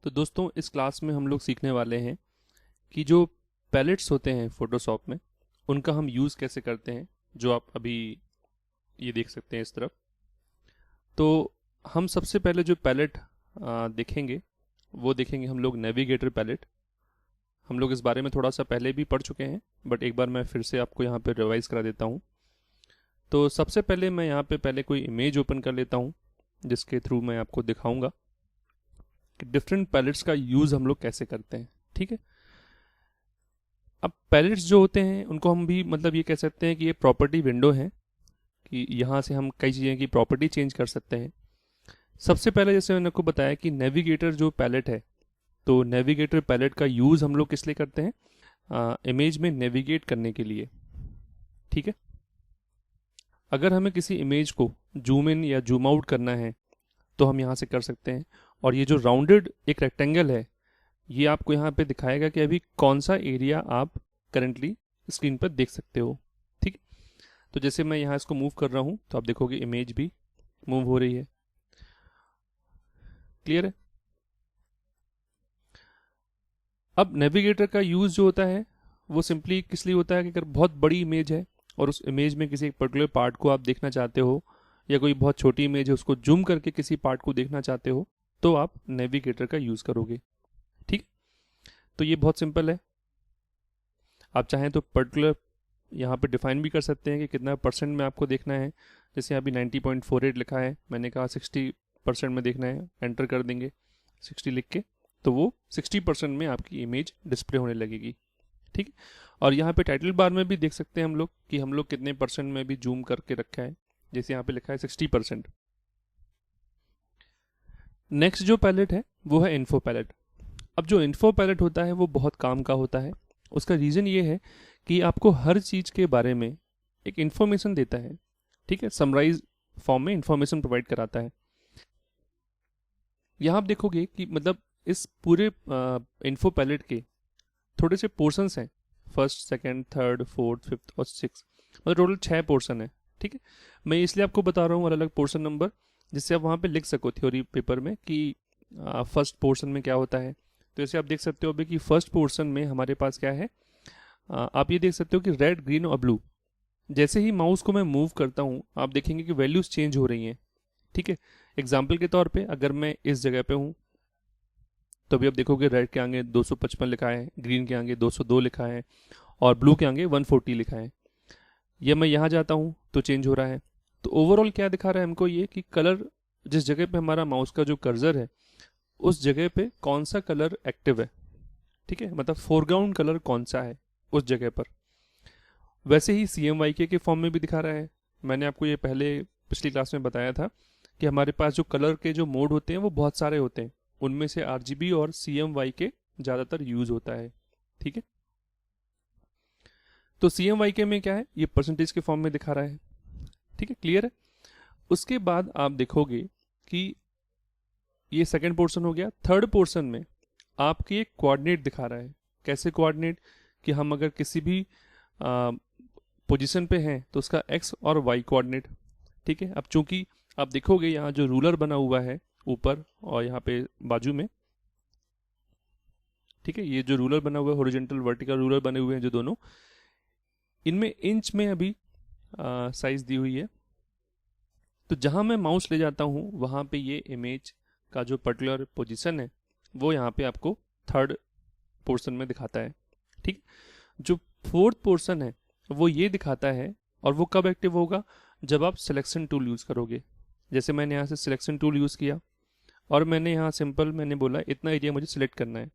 तो दोस्तों इस क्लास में हम लोग सीखने वाले हैं कि जो पैलेट्स होते हैं फोटोशॉप में उनका हम यूज़ कैसे करते हैं, जो आप अभी ये देख सकते हैं इस तरफ। तो हम सबसे पहले जो पैलेट देखेंगे वो देखेंगे हम लोग नेविगेटर पैलेट। हम लोग इस बारे में थोड़ा सा पहले भी पढ़ चुके हैं, बट एक बार मैं फिर से आपको यहाँ पे रिवाइज करा देता हूँ। तो सबसे पहले मैं यहाँ पे पहले कोई इमेज ओपन कर लेता हूँ जिसके थ्रू मैं आपको दिखाऊंगा कि डिफरेंट पैलेट्स का यूज़ हम लोग कैसे करते हैं। ठीक है, अब पैलेट्स जो होते हैं उनको हम भी मतलब ये कह सकते हैं कि ये प्रॉपर्टी विंडो है, कि यहाँ से हम कई चीज़ें की प्रॉपर्टी चेंज कर सकते हैं। सबसे पहले जैसे मैंने आपको बताया कि नेविगेटर जो पैलेट है, तो नेविगेटर पैलेट का यूज़ हम लोग किस लिए करते हैं, इमेज में नेविगेट करने के लिए। ठीक है, अगर हमें किसी इमेज को जूम इन या जूम आउट करना है तो हम यहाँ से कर सकते हैं। और ये जो राउंडेड एक रेक्टेंगल है, ये आपको यहाँ पे दिखाएगा कि अभी कौन सा एरिया आप करंटली स्क्रीन पर देख सकते हो। ठीक, तो जैसे मैं यहाँ इसको मूव कर रहा हूँ तो आप देखोगे इमेज भी मूव हो रही है। क्लियर है। अब नेविगेटर का यूज़ जो होता है वो सिंपली किस लिए होता है कि अगर बहुत बड़ी इमेज है और उस इमेज में किसी एक पर्टिकुलर पार्ट को आप देखना चाहते हो, या कोई बहुत छोटी इमेज है उसको जूम करके किसी पार्ट को देखना चाहते हो, तो आप नेविगेटर का यूज़ करोगे। ठीक, तो ये बहुत सिंपल है। आप चाहें तो पर्टिकुलर यहाँ पे डिफाइन भी कर सकते हैं कि कितना परसेंट में आपको देखना है। जैसे अभी 90.48 लिखा है, मैंने कहा 60% में देखना है, एंटर कर देंगे 60 लिख के, तो वो 60% में आपकी इमेज डिस्प्ले होने लगेगी। ठीक है, और यहाँ पे टाइटल बार में भी देख सकते हैं हम लोग कि हम लोग कितने परसेंट में भी जूम करके रखा है। जैसे यहाँ पे लिखा है 60%। नेक्स्ट जो पैलेट है वो है इन्फो पैलेट। अब जो इन्फो पैलेट होता है वो बहुत काम का होता है। उसका रीज़न ये है कि आपको हर चीज़ के बारे में एक इन्फॉर्मेशन देता है। ठीक है, समराइज फॉर्म में इन्फॉर्मेशन प्रोवाइड कराता है। यहाँ आप देखोगे कि मतलब इस पूरे इन्फो पैलेट के थोड़े से पोर्शंस हैं, first second third fourth fifth और सिक्स, मतलब टोटल 6 पोर्शन है। ठीक है, मैं इसलिए आपको बता रहा हूँ अलग अलग पोर्शन नंबर, जिससे आप वहाँ पे लिख सको थ्योरी पेपर में कि फर्स्ट पोर्शन में क्या होता है। तो जैसे आप देख सकते हो अभी कि फर्स्ट पोर्शन में हमारे पास क्या है, आप ये देख सकते हो कि रेड ग्रीन और ब्लू। जैसे ही माउस को मैं मूव करता हूँ आप देखेंगे कि वैल्यूज चेंज हो रही हैं। ठीक है, एग्जाम्पल के तौर पे अगर मैं इस जगह पे हूँ तो अभी आप देखोगे रेड के आगे 255 लिखा है, ग्रीन के आगे 202 लिखा है और ब्लू के आगे 140 लिखा है। या मैं यहाँ जाता हूँ तो चेंज हो रहा है। तो ओवरऑल क्या दिखा रहा है हमको ये कि कलर, जिस जगह पे हमारा माउस का जो कर्सर है उस जगह पे कौन सा कलर एक्टिव है। ठीक है, मतलब फोरग्राउंड कलर कौन सा है उस जगह पर। वैसे ही CMYK के फॉर्म में भी दिखा रहा है। मैंने आपको ये पहले पिछली क्लास में बताया था कि हमारे पास जो कलर के जो मोड होते हैं वो बहुत सारे होते हैं, उनमें से RGB और CMYK ज़्यादातर यूज होता है। ठीक है, तो CMYK में क्या है, ये परसेंटेज के फॉर्म में दिखा रहा है। ठीक है, क्लियर है। उसके बाद आप देखोगे कि ये सेकंड पोर्शन हो गया। थर्ड पोर्शन में आपकी एक कोऑर्डिनेट दिखा रहा है। कैसे कोऑर्डिनेट, कि हम अगर किसी भी पोजीशन पे हैं तो उसका एक्स और वाई कोऑर्डिनेट। ठीक है, अब चूंकि आप देखोगे यहाँ जो रूलर बना हुआ है ऊपर और यहाँ पे बाजू में, ठीक है, ये जो रूलर बना हुआ है, हॉरिजॉन्टल वर्टिकल रूलर बने हुए हैं जो दोनों, इनमें इंच में अभी साइज दी हुई है। तो जहां मैं माउस ले जाता हूं वहां पे ये इमेज का जो पर्टिकुलर पोजीशन है वो यहाँ पे आपको थर्ड पोर्शन में दिखाता है। ठीक, जो फोर्थ पोर्शन है वो ये दिखाता है, और वो कब एक्टिव होगा, जब आप सिलेक्शन टूल यूज़ करोगे। जैसे मैंने यहाँ से सिलेक्शन टूल यूज़ किया और मैंने यहाँ सिंपल मैंने बोला इतना एरिया मुझे सिलेक्ट करना है,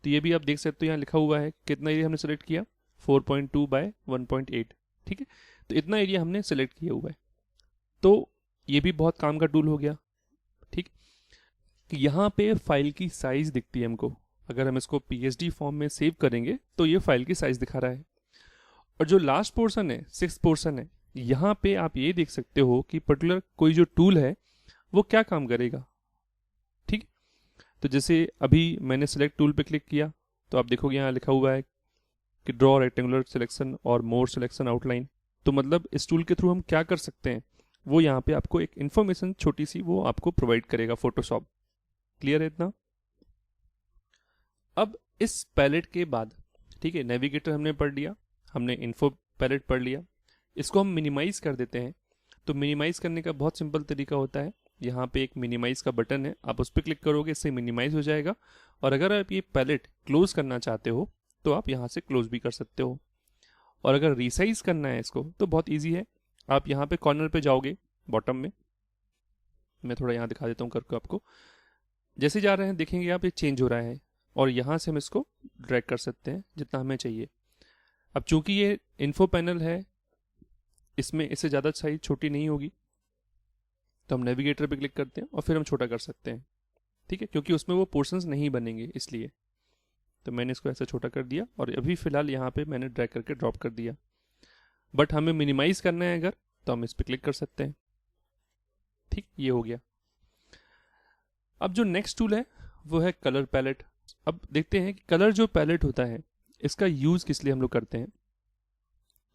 तो ये भी आप देख सकते हो यहाँ लिखा हुआ है कितना एरिया हमने सेलेक्ट किया, 4.2 बाय 1.8। ठीक है, तो इतना एरिया हमने सेलेक्ट किया हुआ है। तो ये भी बहुत काम का टूल हो गया। ठीक, यहाँ पे फाइल की साइज दिखती है हमको। अगर हम इसको PSD फॉर्म में सेव करेंगे तो ये फाइल की साइज दिखा रहा है। और जो लास्ट पोर्शन है, सिक्स पोर्शन है, यहाँ पे आप ये देख सकते हो कि पर्टिकुलर कोई जो टूल है वो क्या काम करेगा। ठीक, तो जैसे अभी मैंने सेलेक्ट टूल पे क्लिक किया तो आप देखोगे यहाँ लिखा हुआ है कि ड्रॉ रेक्टेंगुलर सिलेक्शन और मोर सिलेक्शन आउटलाइन। तो मतलब इस टूल के थ्रू हम क्या कर सकते हैं वो यहाँ पे आपको एक इन्फॉर्मेशन छोटी सी वो आपको प्रोवाइड करेगा फोटोशॉप। क्लियर है इतना। अब इस पैलेट के बाद, ठीक है, नेविगेटर हमने पढ़ लिया, हमने इन्फो पैलेट पढ़ लिया, इसको हम मिनिमाइज कर देते हैं। तो मिनिमाइज करने का बहुत सिंपल तरीका होता है, यहाँ पे एक मिनिमाइज का बटन है, आप उस पर क्लिक करोगे, इससे मिनिमाइज हो जाएगा। और अगर आप ये पैलेट क्लोज करना चाहते हो तो आप यहाँ से क्लोज भी कर सकते हो। और अगर रिसाइज करना है इसको तो बहुत ईजी है, आप यहाँ पे कॉर्नर पे जाओगे बॉटम में, मैं थोड़ा यहाँ दिखा देता हूँ करके आपको। जैसे जा रहे हैं देखेंगे आप, ये चेंज हो रहा है और यहाँ से हम इसको ड्रैग कर सकते हैं जितना हमें चाहिए। अब चूंकि ये इन्फो पैनल है, इसमें इससे ज़्यादा साइज छोटी नहीं होगी, तो हम नेविगेटर पे क्लिक करते हैं और फिर हम छोटा कर सकते हैं, ठीक है, क्योंकि उसमें वो पोर्शंस नहीं बनेंगे इसलिए। तो मैंने इसको ऐसा छोटा कर दिया और अभी फ़िलहाल यहाँ पे मैंने ड्रैग करके ड्रॉप कर दिया। बट हमें मिनिमाइज़ करना है अगर, तो हम इस पर क्लिक कर सकते हैं। ठीक, ये हो गया। अब जो नेक्स्ट टूल है वो है कलर पैलेट। अब देखते हैं कि कलर जो पैलेट होता है इसका यूज़ किस लिए हम लोग करते हैं।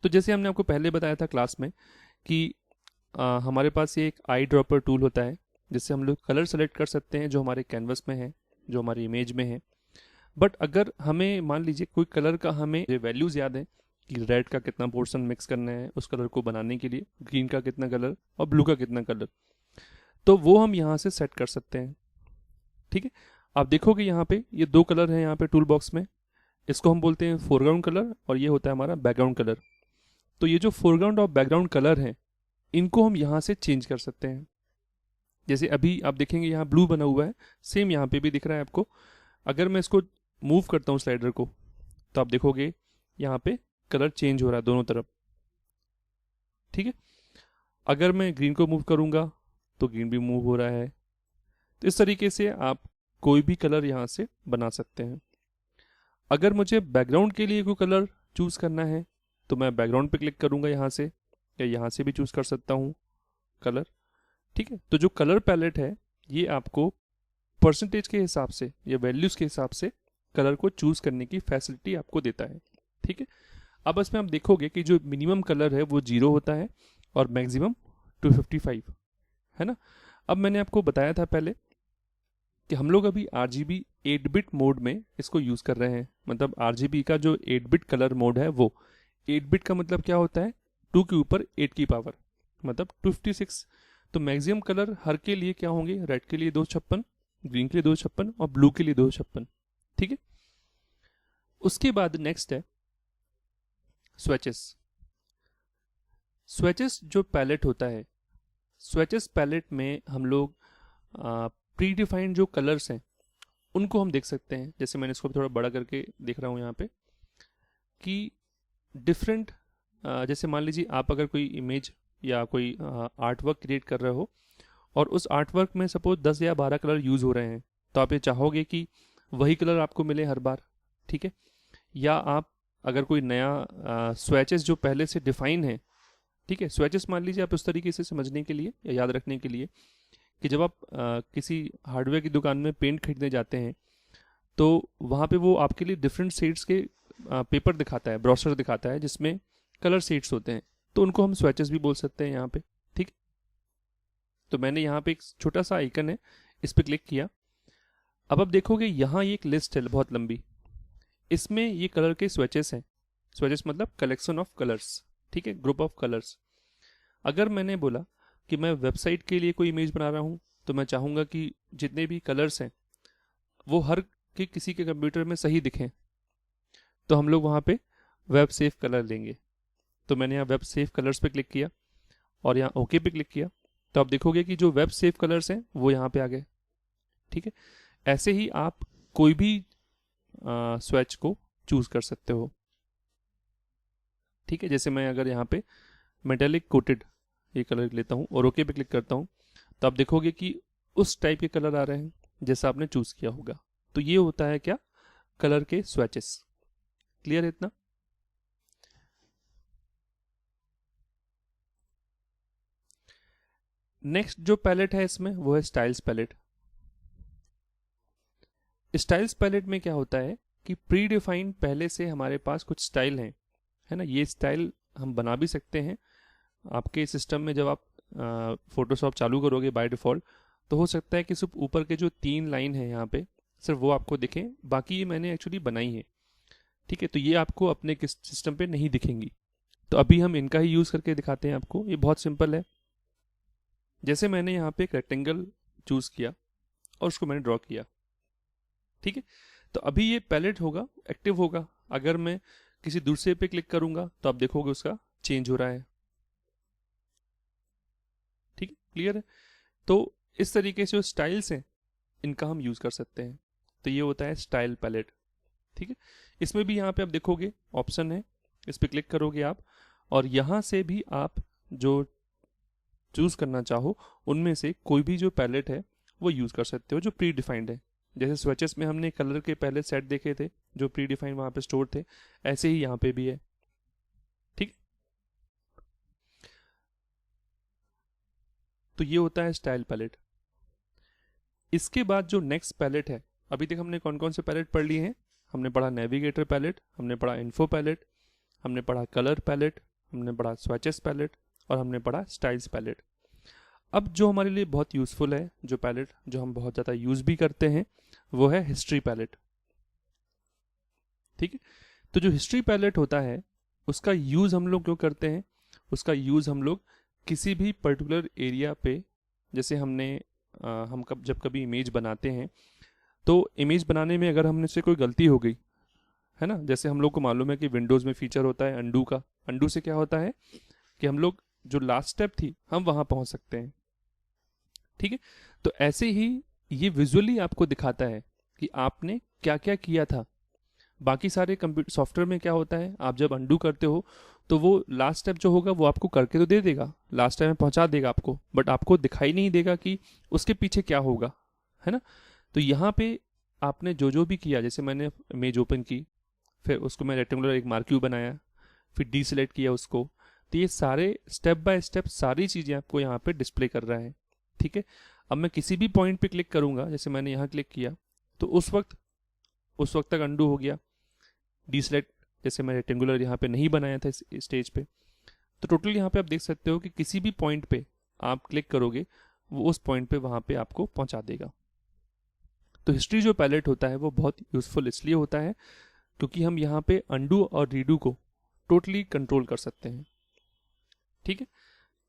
तो जैसे हमने आपको पहले बताया था क्लास में कि हमारे पास ये एक आई ड्रॉपर टूल होता है, जिससे हम लोग कलर सेलेक्ट कर सकते हैं जो हमारे कैनवस में है, जो हमारी इमेज में है। बट अगर हमें मान लीजिए कोई कलर का हमें वैल्यूज़ याद है कि रेड का कितना पोर्शन मिक्स करना है उस कलर को बनाने के लिए, ग्रीन का कितना कलर और ब्लू का कितना कलर, तो वो हम यहाँ से सेट कर सकते हैं। ठीक है, आप देखोगे यहाँ पे ये दो कलर हैं यहाँ पे टूल बॉक्स में, इसको हम बोलते हैं फोरग्राउंड कलर और ये होता है हमारा बैकग्राउंड कलर। तो ये जो फोरग्राउंड और बैकग्राउंड कलर हैं इनको हम यहाँ से चेंज कर सकते हैं। जैसे अभी आप देखेंगे यहाँ ब्लू बना हुआ है, सेम यहाँ पे भी दिख रहा है आपको। अगर मैं इसको मूव करता हूँ स्लाइडर को, तो आप देखोगे यहाँ पे कलर चेंज हो रहा है दोनों तरफ। ठीक है, अगर मैं ग्रीन को मूव करूँगा तो ग्रीन भी मूव हो रहा है। तो इस तरीके से आप कोई भी कलर यहाँ से बना सकते हैं। अगर मुझे बैकग्राउंड के लिए कोई कलर चूज़ करना है तो मैं बैकग्राउंड पे क्लिक करूँगा यहाँ से, या यहाँ से भी चूज़ कर सकता हूँ कलर। ठीक है, तो जो कलर पैलेट है ये आपको परसेंटेज के हिसाब से या वैल्यूज़ के हिसाब से कलर को चूज़ करने की फैसिलिटी आपको देता है। ठीक है, अब इसमें आप देखोगे कि जो मिनिमम कलर है वो 0 होता है और मैक्सिमम 255 है ना। अब मैंने आपको बताया था पहले कि हम लोग अभी RGB 8 बिट मोड में इसको यूज़ कर रहे हैं। मतलब RGB का जो 8 बिट कलर मोड है वो 8 बिट का मतलब क्या होता है, 2 के ऊपर 8 की पावर, मतलब 256। तो मैक्सिमम कलर हर के लिए क्या होंगे, रेड के लिए 256, ग्रीन के लिए 256 और ब्लू के लिए 256। ठीक है, उसके बाद नेक्स्ट है स्वेचेस। स्वेचेस जो पैलेट होता है, स्वेचेस पैलेट में हम लोग प्री डिफाइंड जो कलर्स हैं उनको हम देख सकते हैं। जैसे मैंने इसको थोड़ा बड़ा करके देख रहा हूँ यहाँ पे कि डिफरेंट, जैसे मान लीजिए आप अगर कोई इमेज या कोई आर्ट वर्क क्रिएट कर रहे हो और उस आर्ट वर्क में सपोज 10 या 12 कलर यूज़ हो रहे हैं, तो आप ये चाहोगे कि वही कलर आपको मिले हर बार। ठीक है, या आप अगर कोई नया स्वेचेस जो पहले से डिफाइन है, ठीक है, स्वेचेस मान लीजिए आप उस तरीके से समझने के लिए या याद रखने के लिए कि जब आप किसी हार्डवेयर की दुकान में पेंट खरीदने जाते हैं तो वहाँ पे वो आपके लिए डिफरेंट शेड्स के पेपर दिखाता है, ब्रॉशर दिखाता है जिसमें कलर शेड्स होते हैं, तो उनको हम स्वेचेस भी बोल सकते हैं यहाँ पे। ठीक, तो मैंने यहाँ पे एक छोटा सा आइकन है, इस पर क्लिक किया। अब आप देखोगे यहाँ ये एक लिस्ट है बहुत लंबी, इसमें ये कलर के स्वेचेस हैं। स्वेचेस मतलब कलेक्शन ऑफ कलर्स, ठीक है, ग्रुप ऑफ कलर्स। अगर मैंने बोला कि मैं वेबसाइट के लिए कोई इमेज बना रहा हूँ तो मैं चाहूँगा कि जितने भी कलर्स हैं वो हर के किसी के कंप्यूटर में सही दिखें, तो हम लोग वहाँ पे वेब सेव कलर लेंगे। तो मैंने यहाँ वेब सेव कलर्स पे क्लिक किया और यहाँ ओके पे क्लिक किया, तो आप देखोगे कि जो वेब सेव कलर्स हैं वो यहाँ पे आ गए। ठीक है, ऐसे ही आप कोई भी स्वेच को चूज कर सकते हो। ठीक है, जैसे मैं अगर यहाँ पे मेटेलिक कोटेड ये कलर लेता हूँ और ओके पे क्लिक करता हूँ, तो आप देखोगे कि उस टाइप के कलर आ रहे हैं जैसा आपने चूज किया होगा। तो ये होता है क्या, कलर के स्वेचेस। क्लियर है इतना? नेक्स्ट जो पैलेट है इसमें वो है स्टाइल्स पैलेट। स्टाइल्स पैलेट में क्या होता है कि प्री डिफाइंड पहले से हमारे पास कुछ स्टाइल हैं, है ना। ये स्टाइल हम बना भी सकते हैं आपके सिस्टम में। जब आप फोटोशॉप चालू करोगे बाय डिफ़ॉल्ट, तो हो सकता है कि सिर्फ ऊपर के जो 3 लाइन है यहाँ पे सिर्फ वो आपको दिखें, बाकी ये मैंने एक्चुअली बनाई है। ठीक है, तो ये आपको अपने किस सिस्टम पे नहीं दिखेंगी। तो अभी हम इनका ही यूज़ करके दिखाते हैं आपको। ये बहुत सिंपल है। जैसे मैंने यहाँ पे एक रेक्टेंगल चूज़ किया और उसको मैंने ड्रॉ किया। ठीक है, तो अभी ये पैलेट होगा, एक्टिव होगा। अगर मैं किसी दूसरे पे क्लिक करूंगा तो आप देखोगे उसका चेंज हो रहा है। ठीक है, क्लियर है। तो इस तरीके से जो स्टाइल्स हैं इनका हम यूज़ कर सकते हैं। तो ये होता है स्टाइल पैलेट। ठीक है, इसमें भी यहाँ पे आप देखोगे ऑप्शन है, इस पर क्लिक करोगे आप, और यहाँ से भी आप जो चूज़ करना चाहो उनमें से कोई भी जो पैलेट है वो यूज़ कर सकते हो जो प्री डिफाइंड है। जैसे स्विचेस में हमने कलर के पहले सेट देखे थे जो प्री डिफाइंड वहाँ पे स्टोर थे, ऐसे ही यहाँ पे भी है। ठीक, तो ये होता है स्टाइल पैलेट। इसके बाद जो नेक्स्ट पैलेट है, अभी तक हमने कौन कौन से पैलेट पढ़ लिए हैं? हमने पढ़ा नेविगेटर पैलेट, हमने पढ़ा इन्फो पैलेट, हमने पढ़ा कलर पैलेट, हमने पढ़ा स्विचेस पैलेट, और हमने पढ़ा स्टाइल्स पैलेट। अब जो हमारे लिए बहुत यूज़फुल है, जो पैलेट जो हम बहुत ज़्यादा यूज़ भी करते हैं, वो है हिस्ट्री पैलेट। ठीक है, तो जो हिस्ट्री पैलेट होता है उसका यूज़ हम लोग क्यों करते हैं? उसका यूज़ हम लोग किसी भी पर्टिकुलर एरिया पे, जैसे हमने हम जब कभी इमेज बनाते हैं तो इमेज बनाने में अगर हमने से कोई गलती हो गई है ना, जैसे हम लोग को मालूम है कि विंडोज़ में फीचर होता है अंडू का। अंडू से क्या होता है कि हम लोग जो लास्ट स्टेप थी हम वहाँ पहुँच सकते हैं। ठीक है, तो ऐसे ही ये विजुअली आपको दिखाता है कि आपने क्या क्या किया था। बाकी सारे कंप्यूटर सॉफ्टवेयर में क्या होता है, आप जब अंडू करते हो तो वो लास्ट स्टेप जो होगा वो आपको करके तो दे देगा, लास्ट टाइम में पहुंचा देगा आपको, बट आपको दिखाई नहीं देगा कि उसके पीछे क्या होगा, है ना। तो यहाँ पे आपने जो जो भी किया, जैसे मैंने इमेज ओपन की, फिर उसको मैं रेक्टेंगुलर एक मार्क्यू बनाया, फिर डीसेलेक्ट किया उसको, तो ये सारे स्टेप बाय स्टेप सारी चीज़ें आपको यहाँ पे डिस्प्ले कर रहा है। ठीक है, अब मैं किसी भी पॉइंट पे क्लिक करूँगा, जैसे मैंने यहाँ क्लिक किया तो उस वक्त तक अंडू हो गया। डीसेलेक्ट, जैसे मैं रेक्टेंगुलर यहाँ पे नहीं बनाया था इस स्टेज पे, तो टोटल यहाँ पे आप देख सकते हो कि किसी भी पॉइंट पे आप क्लिक करोगे वो उस पॉइंट पे वहाँ पे आपको पहुँचा देगा। तो हिस्ट्री जो पैलेट होता है वो बहुत यूज़फुल इसलिए होता है क्योंकि हम यहाँ पे अंडू और रीडू को टोटली कंट्रोल कर सकते हैं। ठीक है,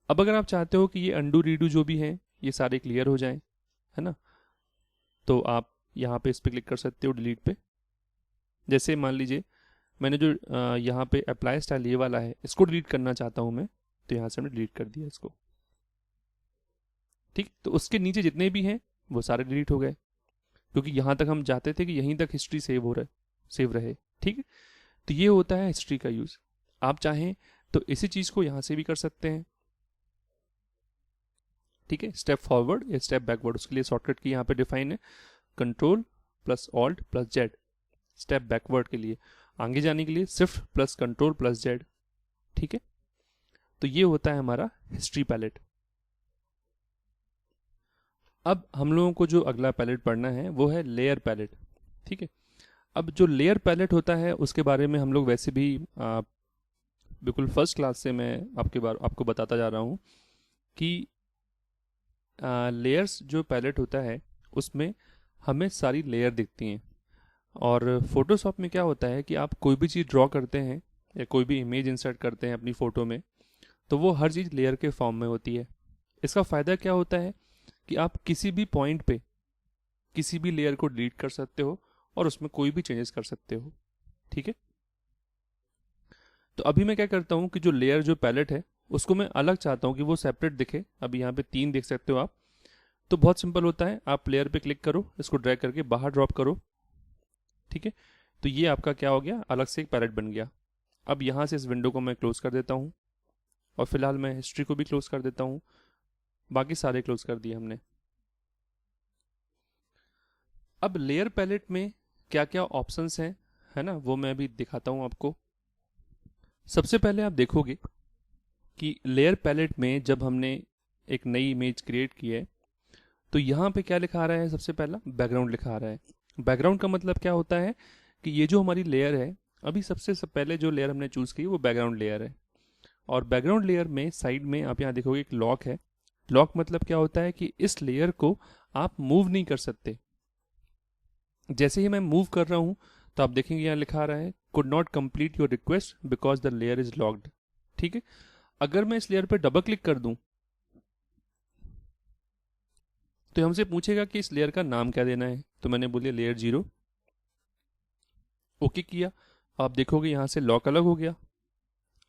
अब अगर आप चाहते हो कि ये अंडू रीडू जो भी हैं ये सारे क्लियर हो जाएं, है ना, तो आप यहाँ पे इस पर क्लिक कर सकते हो डिलीट पे। जैसे मान लीजिए मैंने जो यहाँ पे अप्लाई स्टाइल ये वाला है इसको डिलीट करना चाहता हूँ मैं, तो यहाँ से हमने डिलीट कर दिया इसको। ठीक, तो उसके नीचे जितने भी हैं वो सारे डिलीट हो गए क्योंकि यहाँ तक हम चाहते थे कि यहीं तक हिस्ट्री सेव रहे। ठीक है, तो ये होता है हिस्ट्री का यूज़। आप चाहें तो इसी चीज़ को यहाँ से भी कर सकते हैं। ठीक है, स्टेप फॉरवर्ड या स्टेप बैकवर्ड, उसके लिए शॉर्टकट की यहाँ पे डिफाइन है, control plus alt plus Z. Step backward के लिए, आगे जाने के लिए shift plus control plus Z. ठीक है, तो ये होता है हमारा हिस्ट्री पैलेट। अब हम लोगों को जो अगला पैलेट पढ़ना है वो है लेयर पैलेट। ठीक है, अब जो लेयर पैलेट होता है उसके बारे में हम लोग वैसे भी बिल्कुल फर्स्ट क्लास से मैं आपको बताता जा रहा हूँ कि लेयर्स जो पैलेट होता है उसमें हमें सारी लेयर दिखती हैं। और फोटोशॉप में क्या होता है कि आप कोई भी चीज़ ड्रॉ करते हैं या कोई भी इमेज इंसर्ट करते हैं अपनी फ़ोटो में, तो वो हर चीज़ लेयर के फॉर्म में होती है। इसका फ़ायदा क्या होता है कि आप किसी भी पॉइंट पे किसी भी लेयर को डिलीट कर सकते हो और उसमें कोई भी चेंजेस कर सकते हो। ठीक है, तो अभी मैं क्या करता हूँ कि जो लेयर जो पैलेट है उसको मैं अलग चाहता हूँ कि वो सेपरेट दिखे। अभी यहाँ पे 3 देख सकते हो आप। तो बहुत सिंपल होता है, आप लेयर पे क्लिक करो, इसको ड्रैग करके बाहर ड्रॉप करो। ठीक है, तो ये आपका क्या हो गया, अलग से एक पैलेट बन गया। अब यहाँ से इस विंडो को मैं क्लोज कर देता हूँ और फिलहाल मैं हिस्ट्री को भी क्लोज कर देता हूँ। बाकी सारे क्लोज कर दिए हमने। अब लेयर पैलेट में क्या क्या ऑप्शंस हैं, है ना, वो मैं अभी दिखाता हूँ आपको। सबसे पहले आप देखोगे कि लेयर पैलेट में जब हमने एक नई इमेज क्रिएट की है तो यहाँ पे क्या लिखा आ रहा है, सबसे पहला बैकग्राउंड लिखा आ रहा है। बैकग्राउंड का मतलब क्या होता है कि ये जो हमारी लेयर है, अभी सबसे पहले जो लेयर हमने चूज़ की वो बैकग्राउंड लेयर है। और बैकग्राउंड लेयर में साइड में आप यहाँ देखोगे एक लॉक है। लॉक मतलब क्या होता है कि इस लेयर को आप मूव नहीं कर सकते। जैसे ही मैं मूव कर रहा हूँ तो आप देखेंगे यहाँ लिखा आ रहा है could not complete your request because the layer is locked. ठीक है, अगर मैं इस लेयर पे डबल क्लिक कर दूं तो हमसे पूछेगा कि इस लेयर का नाम क्या देना है, तो मैंने बोलिए लेयर 0। ओके किया, आप देखोगे यहाँ से लॉक अलग हो गया।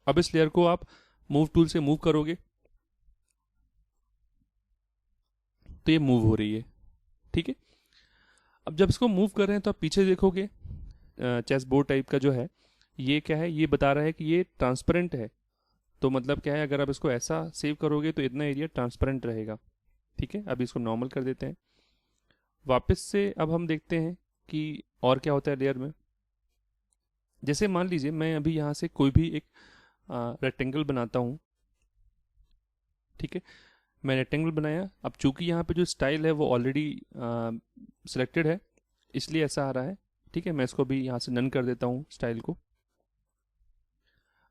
अब इस लेयर को आप मूव टूल से मूव करोगे तो ये मूव हो रही है। ठीक है, अब जब इसको मूव कर रहे हैं तो आप पीछे देखोगे चेस बोर्ड टाइप का जो है ये क्या है, ये बता रहा है कि ये ट्रांसपेरेंट है। तो मतलब क्या है, अगर आप इसको ऐसा सेव करोगे तो इतना एरिया ट्रांसपेरेंट रहेगा। ठीक है, अभी इसको नॉर्मल कर देते हैं वापस से। अब हम देखते हैं कि और क्या होता है लेयर में। जैसे मान लीजिए मैं अभी यहाँ से कोई भी एक रेक्टेंगल बनाता हूँ। ठीक है, मैं रेक्टेंगल बनाया, अब चूंकि यहाँ पे जो स्टाइल है वो ऑलरेडी सिलेक्टेड है इसलिए ऐसा आ रहा है। ठीक है, मैं इसको भी यहाँ से नन कर देता हूँ स्टाइल को।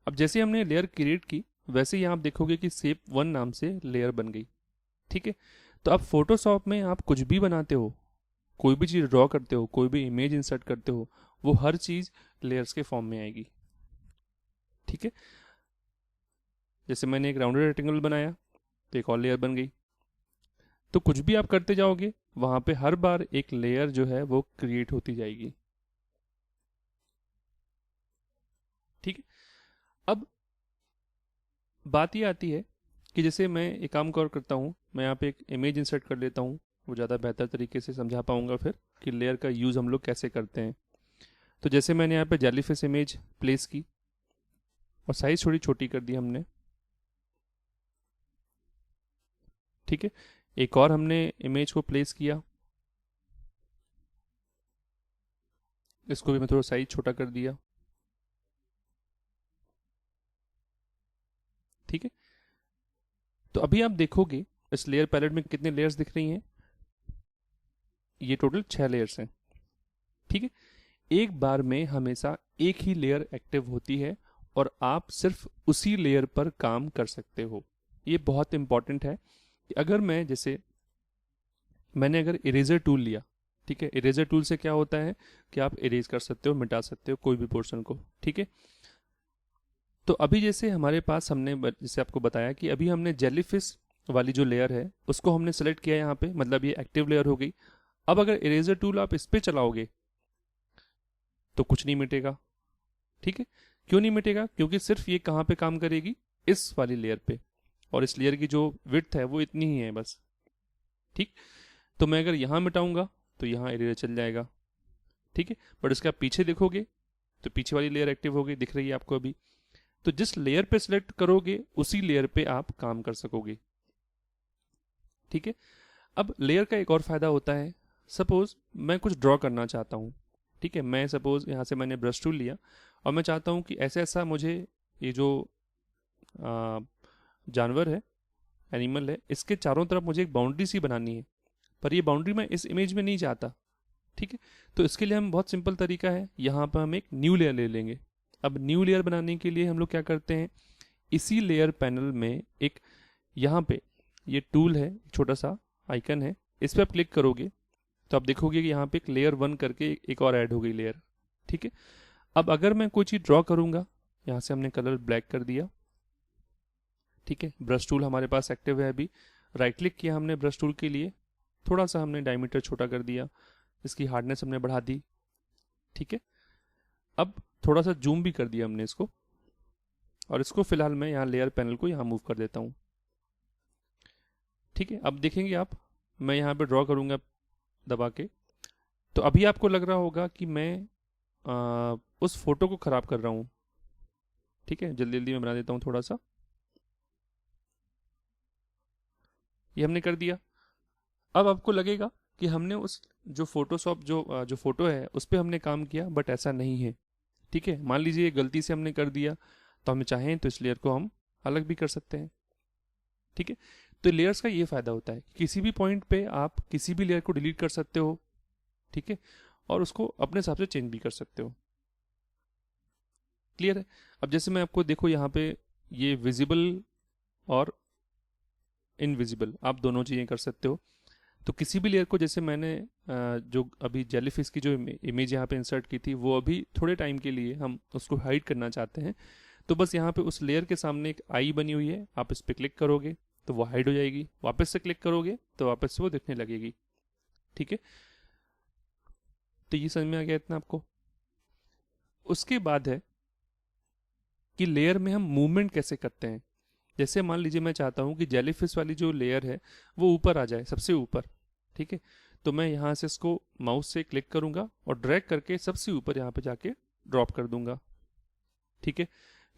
अब जैसे हमने लेयर क्रिएट की वैसे ही आप देखोगे कि शेप 1 नाम से लेयर बन गई। ठीक है, तो अब फोटोशॉप में आप कुछ भी बनाते हो, कोई भी चीज़ ड्रॉ करते हो, कोई भी इमेज इंसर्ट करते हो, वो हर चीज़ लेयर्स के फॉर्म में आएगी। ठीक है, जैसे मैंने एक राउंडेड रेक्टेंगल बनाया तो एक और लेयर बन गई। तो कुछ भी आप करते जाओगे वहां पे हर बार एक लेयर जो है वो क्रिएट होती जाएगी। ठीक है, अब बात ये आती है कि जैसे मैं एक काम और करता हूँ, मैं यहाँ पे एक इमेज इंसर्ट कर लेता हूँ, वो ज़्यादा बेहतर तरीके से समझा पाऊंगा फिर कि लेयर का यूज़ हम लोग कैसे करते हैं। तो जैसे मैंने यहाँ पे जेलीफिश इमेज प्लेस की और साइज थोड़ी छोटी कर दी हमने। ठीक है, एक और हमने इमेज को प्लेस किया, इसको भी मैं थोड़ा साइज छोटा कर दिया। ठीक है, तो अभी आप देखोगे इस लेयर पैलेट में कितने लेयर्स दिख रही हैं, ये टोटल 6 लेयर्स हैं। ठीक है, एक बार में हमेशा एक ही लेयर एक्टिव होती है और आप सिर्फ उसी लेयर पर काम कर सकते हो। ये बहुत इंपॉर्टेंट है कि अगर मैं जैसे मैंने अगर इरेजर टूल लिया, ठीक है, इरेजर टूल से क्या होता है कि आप इरेज कर सकते हो, मिटा सकते हो कोई भी पोर्शन को। ठीक है, तो अभी जैसे हमारे पास हमने जैसे आपको बताया कि अभी हमने जेलीफिश वाली जो लेयर है उसको हमने सेलेक्ट किया यहाँ पे, मतलब ये एक्टिव लेयर हो गई। अब अगर इरेजर टूल आप इस पे चलाओगे तो कुछ नहीं मिटेगा। ठीक है, क्यों नहीं मिटेगा, क्योंकि सिर्फ ये कहाँ पे काम करेगी, इस वाली लेयर पे, और इस लेयर की जो विड्थ है वो इतनी ही है बस। ठीक, तो मैं अगर यहाँ मिटाऊंगा तो यहाँ इरेजर चल जाएगा। ठीक है, बट इसके आप पीछे देखोगे तो पीछे वाली लेयर एक्टिव हो गई, दिख रही है आपको अभी। तो जिस लेयर पे सिलेक्ट करोगे उसी लेयर पे आप काम कर सकोगे। ठीक है, अब लेयर का एक और फायदा होता है, सपोज मैं कुछ ड्रॉ करना चाहता हूँ। ठीक है, मैं सपोज यहाँ से मैंने ब्रश टूल लिया और मैं चाहता हूँ कि ऐसा ऐसा मुझे ये जो आ, जानवर है, एनिमल है, इसके चारों तरफ मुझे एक बाउंड्री सी बनानी है, पर ये बाउंड्री मैं इस इमेज में नहीं चाहता। ठीक है, तो इसके लिए हम बहुत सिंपल तरीका है, यहाँ पर हम एक न्यू लेयर ले लेंगे। अब न्यू लेयर बनाने के लिए हम लोग क्या करते हैं, इसी लेयर पैनल में एक यहाँ पे ये टूल है, छोटा सा आइकन है, इस पर आप क्लिक करोगे तो आप देखोगे कि यहाँ पे एक लेयर 1 करके एक और ऐड हो गई लेयर। ठीक है, अब अगर मैं कोई चीज़ ड्रॉ करूँगा, यहाँ से हमने कलर ब्लैक कर दिया। ठीक है, ब्रश टूल हमारे पास एक्टिव है अभी, राइट क्लिक किया हमने ब्रश टूल के लिए, थोड़ा सा हमने डायमीटर छोटा कर दिया, इसकी हार्डनेस हमने बढ़ा दी। ठीक है, अब थोड़ा सा जूम भी कर दिया हमने इसको, और इसको फिलहाल मैं यहाँ लेयर पैनल को यहाँ मूव कर देता हूँ। ठीक है, अब देखेंगे आप, मैं यहाँ पे ड्रॉ करूँगा दबा के, तो अभी आपको लग रहा होगा कि मैं उस फोटो को ख़राब कर रहा हूँ। ठीक है, जल्दी जल्दी मैं बना देता हूँ थोड़ा सा, ये हमने कर दिया। अब आपको लगेगा कि हमने उस जो फोटोशॉप जो फोटो है उस पर हमने काम किया, बट ऐसा नहीं है। ठीक है, मान लीजिए गलती से हमने कर दिया, तो हमें चाहें तो इस लेयर को हम अलग भी कर सकते हैं। ठीक है, तो लेयर्स का ये फायदा होता है, किसी भी पॉइंट पे आप किसी भी लेयर को डिलीट कर सकते हो। ठीक है, और उसको अपने हिसाब से चेंज भी कर सकते हो। क्लियर है, अब जैसे मैं आपको देखो यहाँ पे ये विजिबल और इनविजिबल आप दोनों चीज़ें कर सकते हो। तो किसी भी लेयर को, जैसे मैंने जो अभी जेलीफिश की जो इमेज यहाँ पे इंसर्ट की थी, वो अभी थोड़े टाइम के लिए हम उसको हाइड करना चाहते हैं, तो बस यहाँ पे उस लेयर के सामने एक आई बनी हुई है, आप इस पर क्लिक करोगे तो वो हाइड हो जाएगी, वापस से क्लिक करोगे तो वापस से वो दिखने लगेगी। ठीक है, तो ये समझ में आ गया इतना आपको। उसके बाद है कि लेयर में हम मूवमेंट कैसे करते हैं। जैसे मान लीजिए मैं चाहता हूँ कि जेलीफिश वाली जो लेयर है वो ऊपर आ जाए, सबसे ऊपर। ठीक है, तो मैं यहाँ से इसको माउस से क्लिक करूँगा और ड्रैग करके सबसे ऊपर यहाँ पे जाके ड्रॉप कर दूंगा। ठीक है,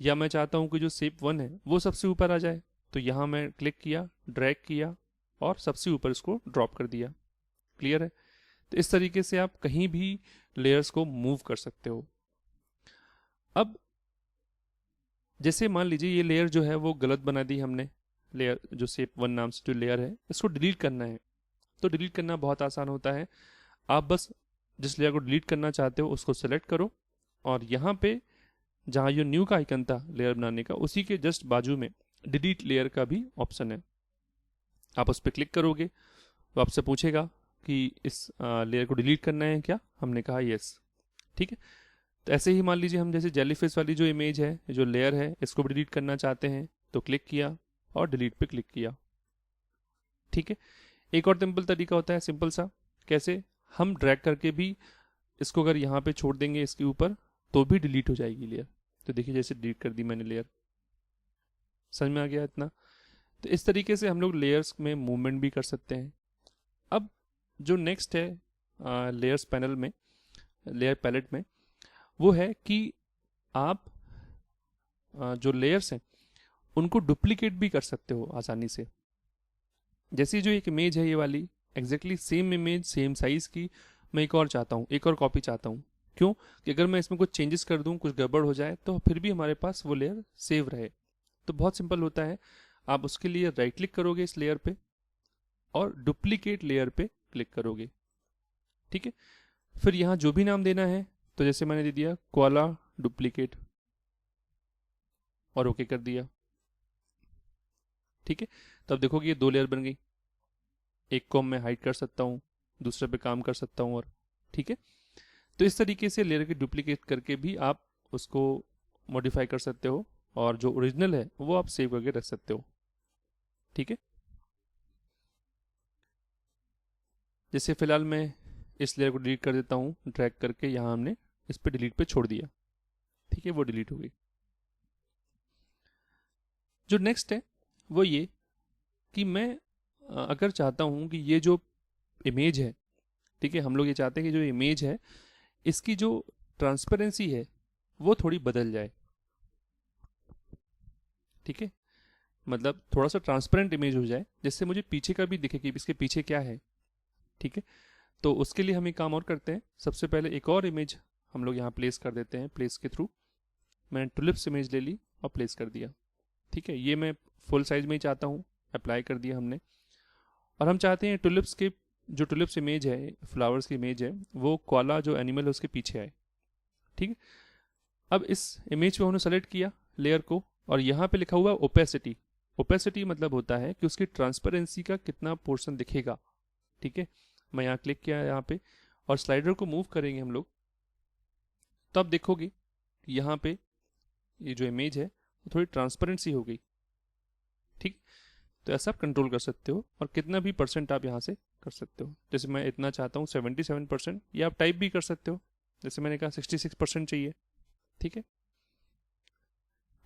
या मैं चाहता हूँ कि जो शेप 1 है वो सबसे ऊपर आ जाए, तो यहाँ मैं क्लिक किया, ड्रैग किया और सबसे ऊपर इसको ड्रॉप कर दिया। क्लियर है? तो इस तरीके से आप कहीं भी लेयर्स को मूव कर सकते हो। अब जैसे मान लीजिए ये लेयर जो है वो गलत बना दी हमने, लेयर जो शेप 1 नाम से जो लेयर है, इसको डिलीट करना है। तो डिलीट करना बहुत आसान होता है। आप बस जिस लेयर को डिलीट करना चाहते हो उसको सेलेक्ट करो, और यहाँ पे जहाँ ये न्यू का आइकन था लेयर बनाने का, उसी के जस्ट बाजू में डिलीट लेयर का भी ऑप्शन है। आप उस पर क्लिक करोगे तो आपसे पूछेगा कि इस लेयर को डिलीट करना है क्या, हमने कहा यस। ठीक है, तो ऐसे ही मान लीजिए हम जैसे जेलीफिश वाली जो इमेज है, जो लेयर है, इसको भी डिलीट करना चाहते हैं, तो क्लिक किया और डिलीट पे क्लिक किया। ठीक है, एक और सिंपल तरीका होता है, सिंपल सा, कैसे हम ड्रैग करके भी इसको अगर यहाँ पे छोड़ देंगे इसके ऊपर तो भी डिलीट हो जाएगी लेयर। तो देखिए जैसे डिलीट कर दी मैंने लेयर। समझ में आ गया इतना? तो इस तरीके से हम लोग लेयर्स में मूवमेंट भी कर सकते हैं। अब जो नेक्स्ट है लेयर्स पैनल में, लेयर पैलेट में, वो है कि आप जो लेयर्स हैं उनको डुप्लीकेट भी कर सकते हो आसानी से। जैसे जो एक इमेज है ये वाली, exactly same image same size की मैं एक और चाहता हूँ, एक और कॉपी चाहता हूँ। क्यों? कि अगर मैं इसमें कुछ चेंजेस कर दूँ, कुछ गड़बड़ हो जाए, तो फिर भी हमारे पास वो लेयर सेव रहे। तो बहुत सिंपल होता है, आप उसके लिए राइट क्लिक करोगे इस लेयर पे और डुप्लीकेट लेयर पे क्लिक करोगे। ठीक है, फिर यहाँ जो भी नाम देना है, तो जैसे मैंने दे दिया कोआला डुप्लीकेट और ओके कर दिया। ठीक है, तो अब देखोगे ये 2 लेयर बन गई। एक को मैं हाइड कर सकता हूँ, दूसरे पे काम कर सकता हूँ। और ठीक है, तो इस तरीके से लेयर की डुप्लीकेट करके भी आप उसको मॉडिफाई कर सकते हो, और जो ओरिजिनल है वो आप सेव करके रख सकते हो। ठीक है, जैसे फिलहाल मैं इस लेयर को डिलीट कर देता हूँ, ड्रैग करके यहाँ हमने इस पे डिलीट पे छोड़ दिया। ठीक है, वो डिलीट हो गई। जो नेक्स्ट है वो ये कि मैं अगर चाहता हूँ कि ये जो इमेज है, ठीक है, हम लोग ये चाहते हैं कि जो इमेज है इसकी जो ट्रांसपेरेंसी है वो थोड़ी बदल जाए। ठीक है, मतलब थोड़ा सा ट्रांसपेरेंट इमेज हो जाए, जिससे मुझे पीछे का भी दिखे कि इसके पीछे क्या है। ठीक है, तो उसके लिए हम एक काम और करते हैं। सबसे पहले एक और इमेज हम लोग यहाँ प्लेस कर देते हैं। प्लेस के थ्रू मैंने टुलिप्स इमेज ले ली और प्लेस कर दिया। ठीक है, ये मैं फुल साइज में ही चाहता हूँ, अप्लाई कर दिया हमने। और हम चाहते हैं टुलिप्स के जो टुलिप्स इमेज है, फ्लावर्स की इमेज है, वो कोआला जो एनिमल है उसके पीछे आए। ठीक है, अब इस इमेज को हमने सेलेक्ट किया लेयर को, और यहाँ पे लिखा हुआ है ओपेसिटी। ओपेसिटी मतलब होता है कि उसकी ट्रांसपेरेंसी का कितना पोर्शन दिखेगा। ठीक है, मैं यहाँ क्लिक किया यहाँ पे, और स्लाइडर को मूव करेंगे हम लोग, तो आप देखोगे यहाँ पे ये जो इमेज है वो थोड़ी ट्रांसपेरेंसी हो गई। ठीक, तो ऐसा आप कंट्रोल कर सकते हो, और कितना भी परसेंट आप यहाँ से कर सकते हो। जैसे मैं इतना चाहता हूँ 77%, या आप टाइप भी कर सकते हो, जैसे मैंने कहा 66% चाहिए। ठीक है,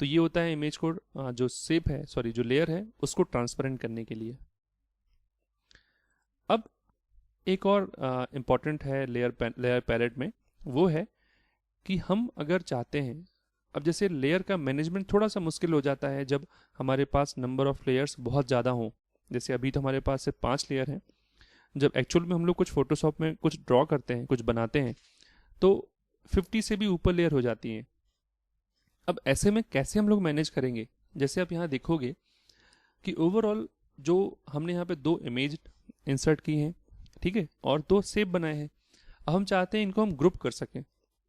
तो ये होता है इमेज को जो शेप है, सॉरी जो लेयर है, उसको ट्रांसपेरेंट करने के लिए। अब एक और इम्पॉर्टेंट है लेयर पैलेट में, वो है कि हम अगर चाहते हैं, अब जैसे लेयर का मैनेजमेंट थोड़ा सा मुश्किल हो जाता है जब हमारे पास नंबर ऑफ लेयर्स बहुत ज़्यादा हों। जैसे अभी तो हमारे पास सिर्फ 5 लेयर हैं। जब एक्चुअल में हम लोग कुछ फोटोशॉप में कुछ ड्रॉ करते हैं, कुछ बनाते हैं, तो 50 से भी ऊपर लेयर हो जाती हैं। अब ऐसे में कैसे हम लोग मैनेज करेंगे? जैसे आप यहाँ देखोगे कि ओवरऑल जो हमने यहाँ पे 2 इमेज इंसर्ट की हैं, ठीक है, और 2 शेप बनाए हैं। अब हम चाहते हैं इनको हम ग्रुप कर सकें।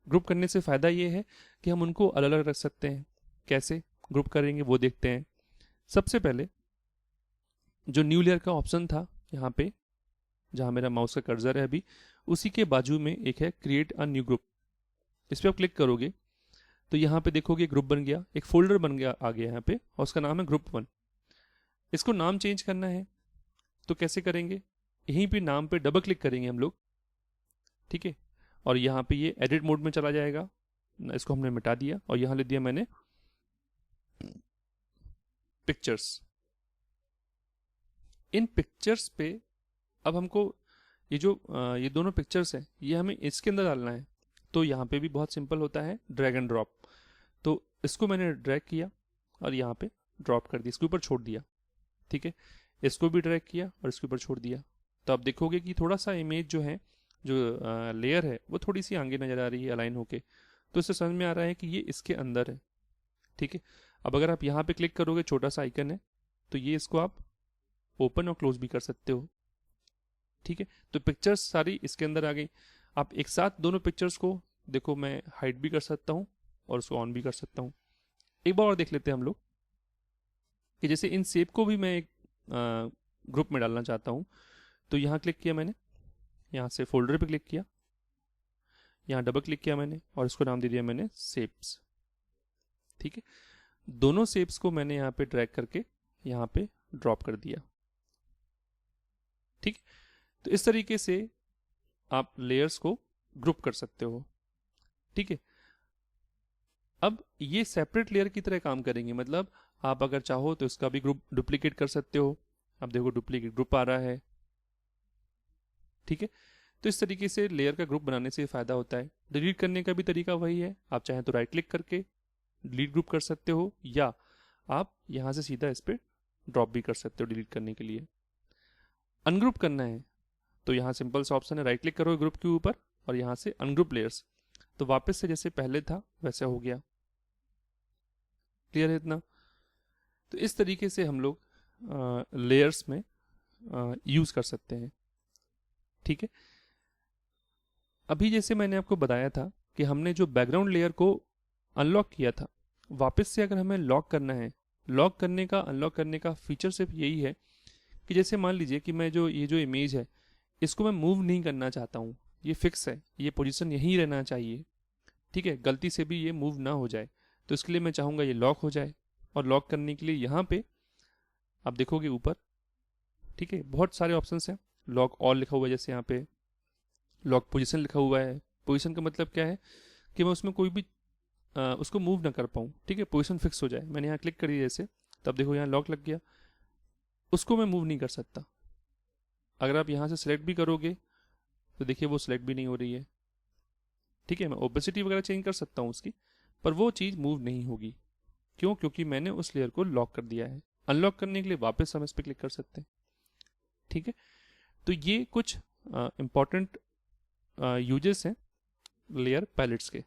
ग्रुप करने से फ़ायदा ये है कि हम उनको अलग अलग रख सकते हैं। कैसे ग्रुप करेंगे वो देखते हैं। सबसे पहले जो न्यू लेयर का ऑप्शन था यहाँ पे, जहाँ मेरा माउस का कर्सर है अभी, उसी के बाजू में एक है क्रिएट अ न्यू ग्रुप। इस पर आप क्लिक करोगे तो यहाँ पे देखोगे ग्रुप बन गया, एक फोल्डर बन गया आ गया यहाँ पे, और उसका नाम है ग्रुप 1। इसको नाम चेंज करना है तो कैसे करेंगे, यहीं पे नाम पे डबल क्लिक करेंगे हम लोग, ठीक है, और यहाँ पे ये एडिट मोड में चला जाएगा। इसको हमने मिटा दिया और यहाँ लिख दिया मैंने पिक्चर्स। इन पिक्चर्स पे अब हमको ये दोनों पिक्चर्स हैं, ये हमें इसके अंदर डालना है। तो यहाँ पे भी बहुत सिंपल होता है, ड्रैग एंड ड्रॉप। तो इसको मैंने ड्रैग किया और यहाँ पे ड्रॉप कर दिया, इसके ऊपर छोड़ दिया, ठीक है। इसको भी ड्रैग किया और इसके ऊपर छोड़ दिया। तो आप देखोगे कि थोड़ा सा इमेज जो है, जो लेयर है, वो थोड़ी सी आगे नज़र आ रही है अलाइन होके। तो इससे समझ में आ रहा है कि ये इसके अंदर है, ठीक है। अब अगर आप यहाँ पे क्लिक करोगे, छोटा सा आइकन है, तो ये इसको आप ओपन और क्लोज भी कर सकते हो, ठीक है। तो पिक्चर्स सारी इसके अंदर आ गई। आप एक साथ दोनों पिक्चर्स को देखो, मैं हाइड भी कर सकता हूँ और उसको ऑन भी कर सकता हूँ। एक बार और देख लेते हैं हम लोग कि जैसे इन शेप को भी मैं एक ग्रुप में डालना चाहता हूँ। तो यहाँ क्लिक किया मैंने, यहाँ से फोल्डर पे क्लिक किया, यहाँ डबल क्लिक किया मैंने और इसको नाम दे दिया मैंने शेप्स, ठीक है। दोनों शेप्स को मैंने यहाँ पे ड्रैग करके यहाँ पे ड्रॉप कर दिया, ठीक। तो इस तरीके से आप लेयर्स को ग्रुप कर सकते हो, ठीक है। अब ये सेपरेट लेयर की तरह काम करेंगे, मतलब आप अगर चाहो तो इसका भी ग्रुप डुप्लीकेट कर सकते हो। अब देखो डुप्लीकेट ग्रुप आ रहा है, ठीक है। तो इस तरीके से लेयर का ग्रुप बनाने से फायदा होता है। डिलीट करने का भी तरीका वही है, आप चाहें तो राइट क्लिक करके डिलीट ग्रुप कर सकते हो, या आप यहां से सीधा इस पर ड्रॉप भी कर सकते हो डिलीट करने के लिए। अनग्रुप करना है तो यहाँ सिंपल सा ऑप्शन है, राइट क्लिक करो ग्रुप के ऊपर और यहाँ से अनग्रुप लेयर्स, तो वापस से जैसे पहले था वैसे हो गया। क्लियर है इतना? तो इस तरीके से हम लोग लेयर्स में यूज कर सकते हैं, ठीक है। अभी जैसे मैंने आपको बताया था कि हमने जो बैकग्राउंड लेयर को अनलॉक किया था, वापस से अगर हमें लॉक करना है, लॉक करने का अनलॉक करने का फीचर सिर्फ यही है कि जैसे मान लीजिए कि मैं ये जो इमेज है, इसको मैं मूव नहीं करना चाहता हूँ, ये फिक्स है, ये पोजीशन यहीं रहना चाहिए, ठीक है, गलती से भी ये मूव ना हो जाए। तो इसके लिए मैं चाहूँगा ये लॉक हो जाए, और लॉक करने के लिए यहाँ पे आप देखोगे ऊपर, ठीक है, बहुत सारे ऑप्शंस हैं। लॉक ऑल लिखा हुआ है, जैसे यहाँ पे लॉक पोजीशन लिखा हुआ है। पोजीशन का मतलब क्या है कि मैं उसमें कोई भी उसको मूव ना कर पाऊँ, ठीक है, पोजीशन फिक्स हो जाए। मैंने यहाँ क्लिक करी जैसे, तब देखो यहाँ लॉक लग गया, उसको मैं मूव नहीं कर सकता। अगर आप यहाँ से सिलेक्ट भी करोगे तो देखिए वो सिलेक्ट भी नहीं हो रही है, ठीक है। मैं ओपेसिटी वगैरह चेंज कर सकता हूँ उसकी, पर वो चीज़ मूव नहीं होगी। क्यों? क्योंकि मैंने उस लेयर को लॉक कर दिया है। अनलॉक करने के लिए वापस हम इस पर क्लिक कर सकते हैं, ठीक है। तो ये कुछ इंपॉर्टेंट यूजेस हैं लेयर पैलेट्स के।